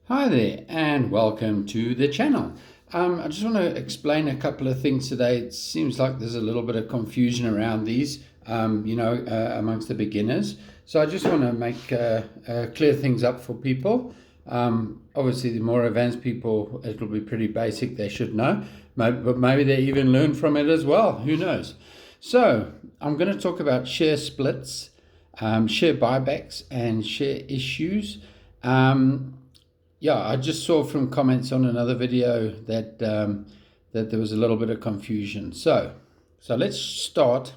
Hi there and welcome to the channel. I just want to explain a couple of things today. It seems like there's a little bit of confusion around these, amongst the beginners. So I just want to make clear things up for people. Obviously, the more advanced people, it'll be pretty basic. They should know, but maybe they even learn from it as well. Who knows? So I'm going to talk about share splits, share buybacks, and share issues. Yeah, I just saw from comments on another video that that there was a little bit of confusion. So let's start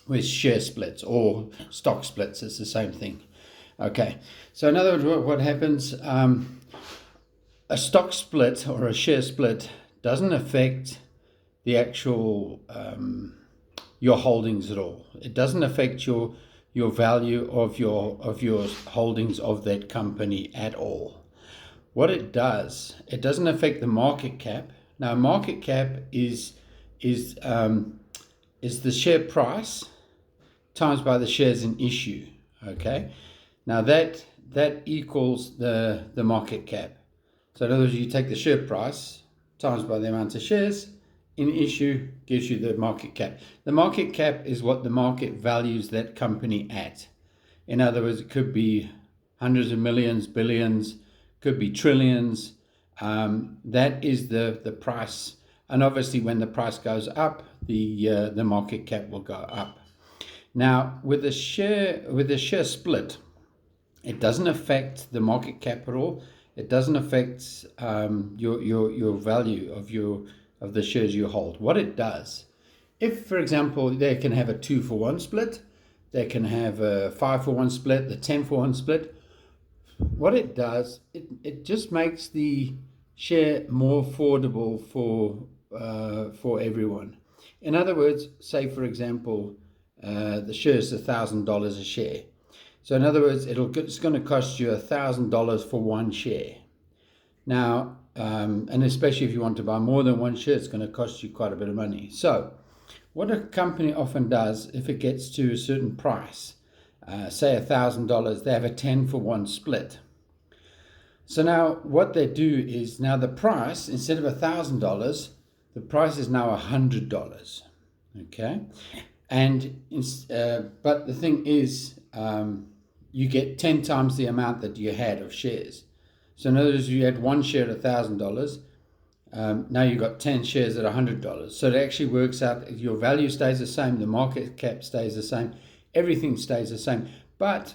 with share splits or stock splits. It's the same thing. Okay. So in other words, what happens? A stock split or a share split doesn't affect the actual your holdings at all. It doesn't affect your value of your holdings of that company at all. What it doesn't affect the market cap. Now, market cap is the share price times by the shares in issue. Okay. Now that equals the market cap. So in other words, you take the share price times by the amount of shares in issue gives you the market cap. The market cap is what the market values that company at. In other words, it could be hundreds of millions, billions, could be trillions. That is the price, and obviously when the price goes up, the market cap will go up. Now with the share split, it doesn't affect the market cap at all. It doesn't affect your value of the shares you hold. What it does, if for example they can have a 2-for-1 split, they can have a 5-for-1 split, the 10-for-1 split. What it does, it just makes the share more affordable for everyone. In other words, say for example, the share is $1,000 a share. So in other words, it's going to cost you $1,000 for one share. Now, and especially if you want to buy more than one share, it's going to cost you quite a bit of money. So what a company often does, if it gets to a certain price, say $1,000, they have a 10-for-1 split. So now what they do is, now the price, instead of $1,000, the price is now $100. Okay, and but the thing is, you get 10 times the amount that you had of shares. So in other words, you had one share at $1,000. Now you've got 10 shares at $100. So it actually works out, your value stays the same, the market cap stays the same, everything stays the same. But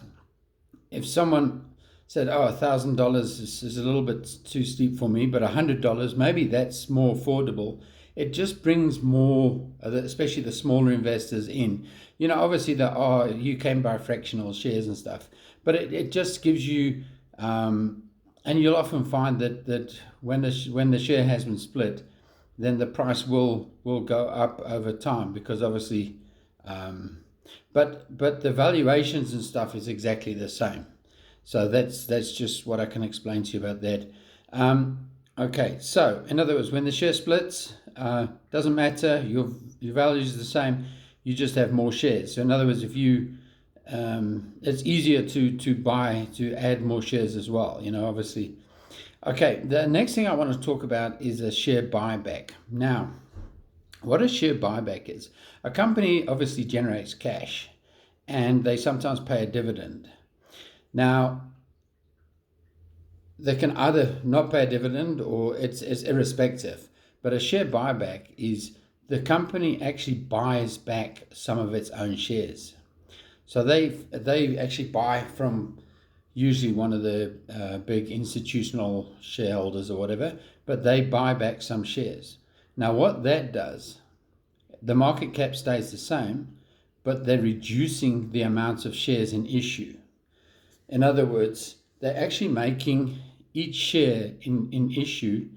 if someone said, oh, $1,000 is a little bit too steep for me, but $100, maybe that's more affordable. It just brings more, especially the smaller investors in. You know, obviously you can buy fractional shares and stuff, but it just gives you, and you'll often find that when the share has been split, then the price will go up over time, because obviously, but the valuations and stuff is exactly the same. So that's just what I can explain to you about that. Okay, so in other words, when the share splits, doesn't matter, your value is the same, you just have more shares. So in other words, if you it's easier to add more shares as well, you know, obviously. Okay, the next thing I want to talk about is a share buyback. Now, what a share buyback is, a company obviously generates cash and they sometimes pay a dividend. Now, they can either not pay a dividend or it's irrespective. But a share buyback is the company actually buys back some of its own shares. So they actually buy from usually one of the big institutional shareholders or whatever, but they buy back some shares. Now what that does, the market cap stays the same, but they're reducing the amounts of shares in issue. In other words, they're actually making each share in issue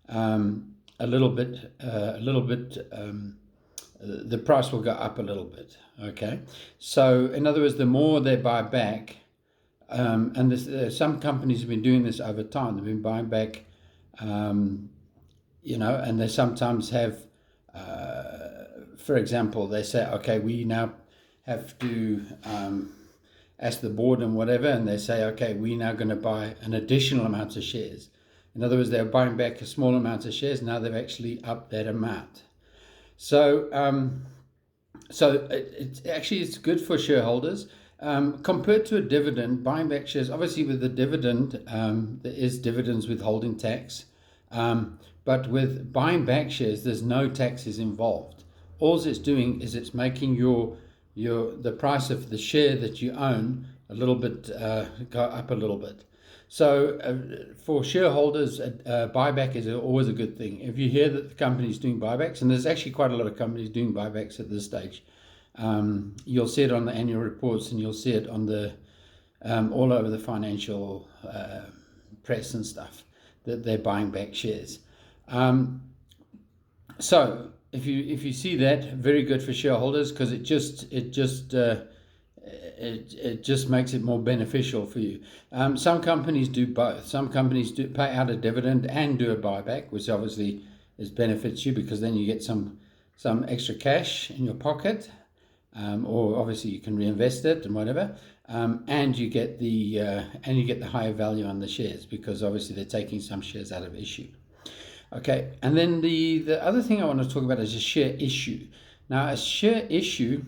a little bit, the price will go up a little bit. Okay, so in other words, the more they buy back, and some companies have been doing this over time. They've been buying back, you know, and they sometimes have, for example, they say, okay, we now have to ask the board and whatever, and they say, okay, we're now going to buy an additional amount of shares. In other words, they're buying back a small amount of shares. Now they've actually upped that amount. So it's good for shareholders. Compared to a dividend, buying back shares, obviously with the dividend, there is dividends withholding tax. But with buying back shares, there's no taxes involved. All it's doing is it's making the price of the share that you own a little bit, go up a little bit. So for shareholders, buyback is always a good thing. If you hear that the company is doing buybacks, and there's actually quite a lot of companies doing buybacks at this stage, you'll see it on the annual reports, and you'll see it on the all over the financial press and stuff, that they're buying back shares. So if you see that, very good for shareholders, because it just makes it more beneficial for you. Some companies do both. Some companies do pay out a dividend and do a buyback, which obviously benefits you, because then you get some extra cash in your pocket, or obviously you can reinvest it and whatever, and you get the higher value on the shares, because obviously they're taking some shares out of issue. Okay, and then the other thing I want to talk about is a share issue. Now, a share issue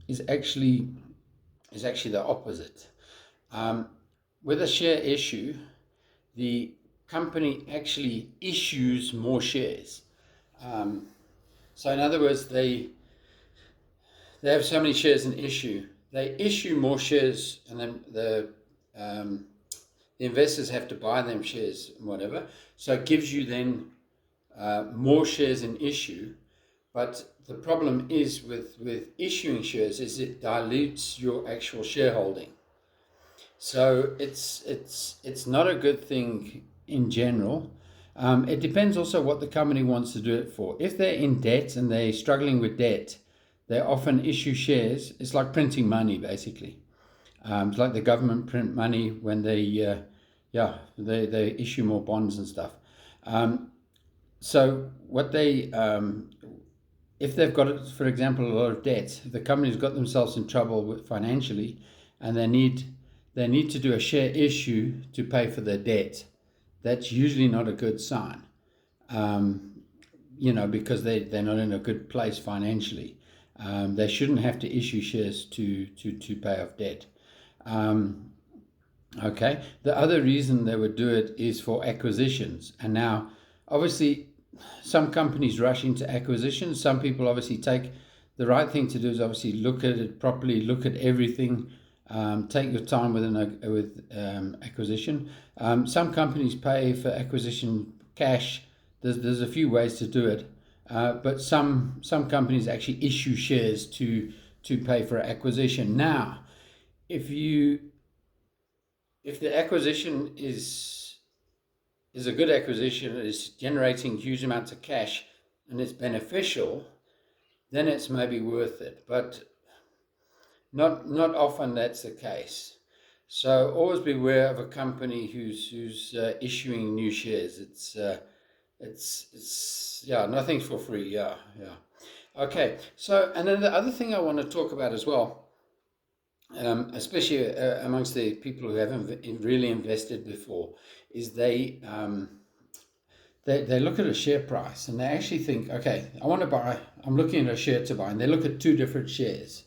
is actually the opposite. With a share issue, the company actually issues more shares. So in other words, they have so many shares in issue, they issue more shares, and then the investors have to buy them shares and whatever. So it gives you then more shares in issue. But the problem is with issuing shares is it dilutes your actual shareholding. So it's not a good thing in general. It depends also what the company wants to do it for. If they're in debt and they're struggling with debt, they often issue shares. It's like printing money, basically. It's like the government print money when they issue more bonds and stuff. So what if they've got, for example, a lot of debt, the company's got themselves in trouble financially, and they need to do a share issue to pay for their debt. That's usually not a good sign, because they're not in a good place financially. They shouldn't have to issue shares to pay off debt. Okay. The other reason they would do it is for acquisitions. And now, obviously, some companies rush into acquisitions. Some people obviously take the right thing to do is obviously look at it properly, look at everything, take your time with acquisition. Some companies pay for acquisition cash. There's a few ways to do it, but some companies actually issue shares to pay for acquisition. Now, if the acquisition is a good acquisition, is generating huge amounts of cash, and it's beneficial, then it's maybe worth it. But not often that's the case. So always beware of a company who's issuing new shares. It's nothing's for free. Yeah. Okay. So, and then the other thing I want to talk about as well, especially amongst the people who haven't really invested before, is they look at a share price and they actually think, okay, I'm looking at a share to buy, and they look at two different shares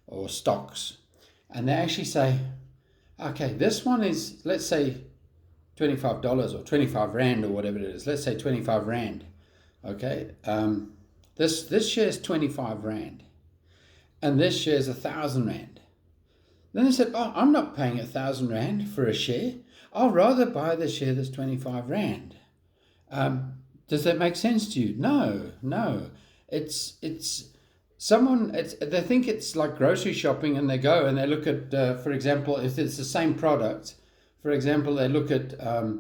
or stocks, and they actually say, okay, this one is, let's say, $25 or 25 Rand or whatever it is. Let's say 25 Rand. Okay, this share is 25 Rand, and this share is 1,000 Rand. Then they said, oh, I'm not paying 1,000 Rand for a share. I'll rather buy the share that's 25 Rand. Does that make sense to you? No. They think it's like grocery shopping, and they go and they look at, for example, if it's the same product, for example, they look at a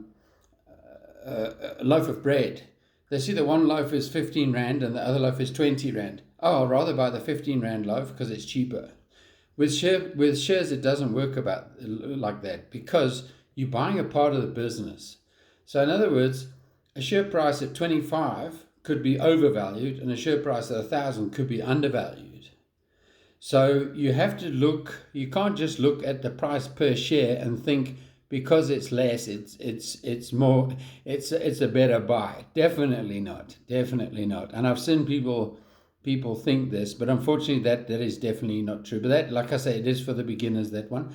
loaf of bread. They see that one loaf is 15 Rand and the other loaf is 20 Rand. Oh, I'll rather buy the 15 Rand loaf because it's cheaper. With shares, it doesn't work like that, because you're buying a part of the business. So in other words, a share price at 25 could be overvalued, and a share price at 1,000 could be undervalued. So you have to look. You can't just look at the price per share and think because it's less, it's more, it's a better buy. Definitely not. Definitely not. And I've seen people think this, but unfortunately that is definitely not true. But that, like I say, it is for the beginners, that one.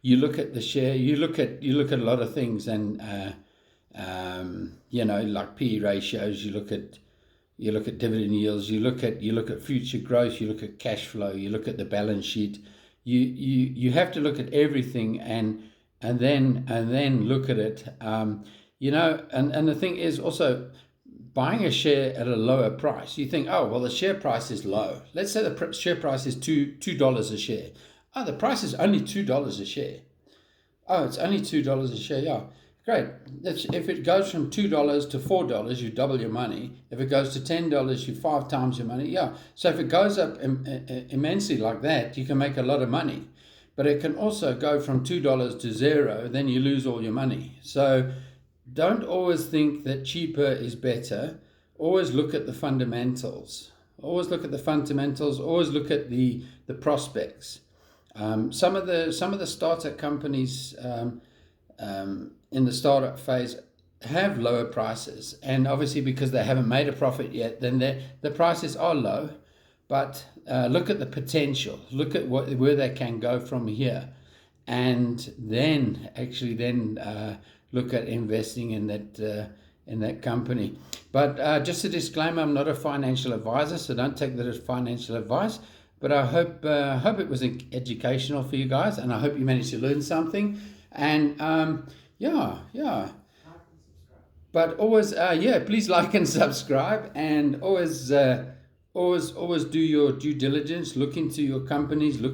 You look at the share, you look at a lot of things, and like PE ratios. You look at dividend yields. You look at future growth. You look at cash flow. You look at the balance sheet. You have to look at everything, and then look at it. And the thing is also, buying a share at a lower price. You think, oh well, the share price is low. Let's say the share price is $2 a share. Oh, the price is only $2 a share. Oh, it's only $2 a share. Yeah, great. If it goes from $2 to $4, you double your money. If it goes to $10, you 5 times your money. Yeah. So if it goes up immensely like that, you can make a lot of money. But it can also go from $2 to zero, then you lose all your money. So don't always think that cheaper is better. Always look at the fundamentals. Always look at the fundamentals. Always look at the prospects. Some of the startup companies in the startup phase have lower prices, and obviously because they haven't made a profit yet, then the prices are low. But look at the potential. Look at where they can go from here, and then look at investing in that company. But just a disclaimer: I'm not a financial advisor, so don't take that as financial advice. But I hope it was educational for you guys, and I hope you managed to learn something. And yeah. But always, please like and subscribe, and always do your due diligence. Look into your companies. You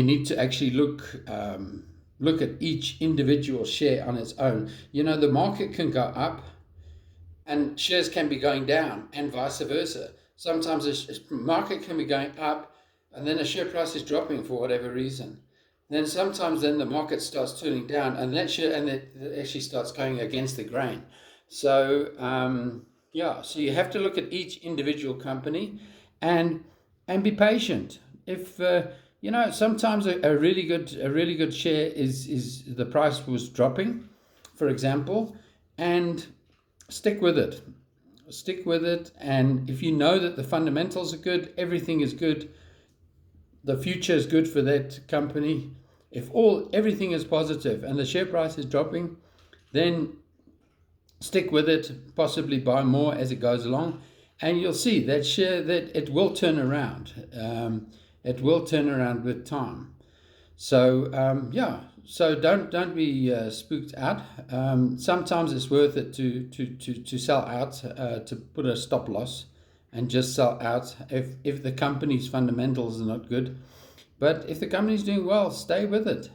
need to actually look at each individual share on its own. The market can go up, and shares can be going down, and vice versa. Sometimes the market can be going up, and then the share price is dropping for whatever reason. Then sometimes the market starts turning down, and it actually starts going against the grain. So so you have to look at each individual company, and be patient. If sometimes a really good share is the price was dropping, for example, and stick with it. And if you know that the fundamentals are good, everything is good, the future is good for that company. If everything is positive and the share price is dropping, then stick with it, possibly buy more as it goes along, and you'll see that it will turn around. It will turn around with time. So so don't be spooked out. Sometimes it's worth it to sell out, to put a stop loss and just sell out if the company's fundamentals are not good. But if the company's doing well, stay with it.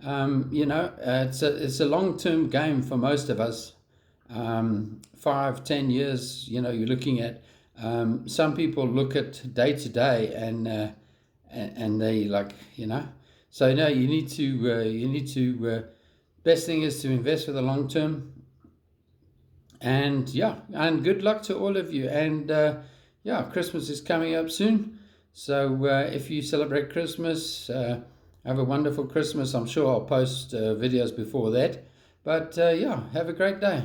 It's a long-term game for most of us. 5-10 years, you're looking at. Some people look at day to day, and they So you need to. Best thing is to invest for the long term. And good luck to all of you. And Christmas is coming up soon. So if you celebrate Christmas, have a wonderful Christmas. I'm sure I'll post videos before that. But have a great day.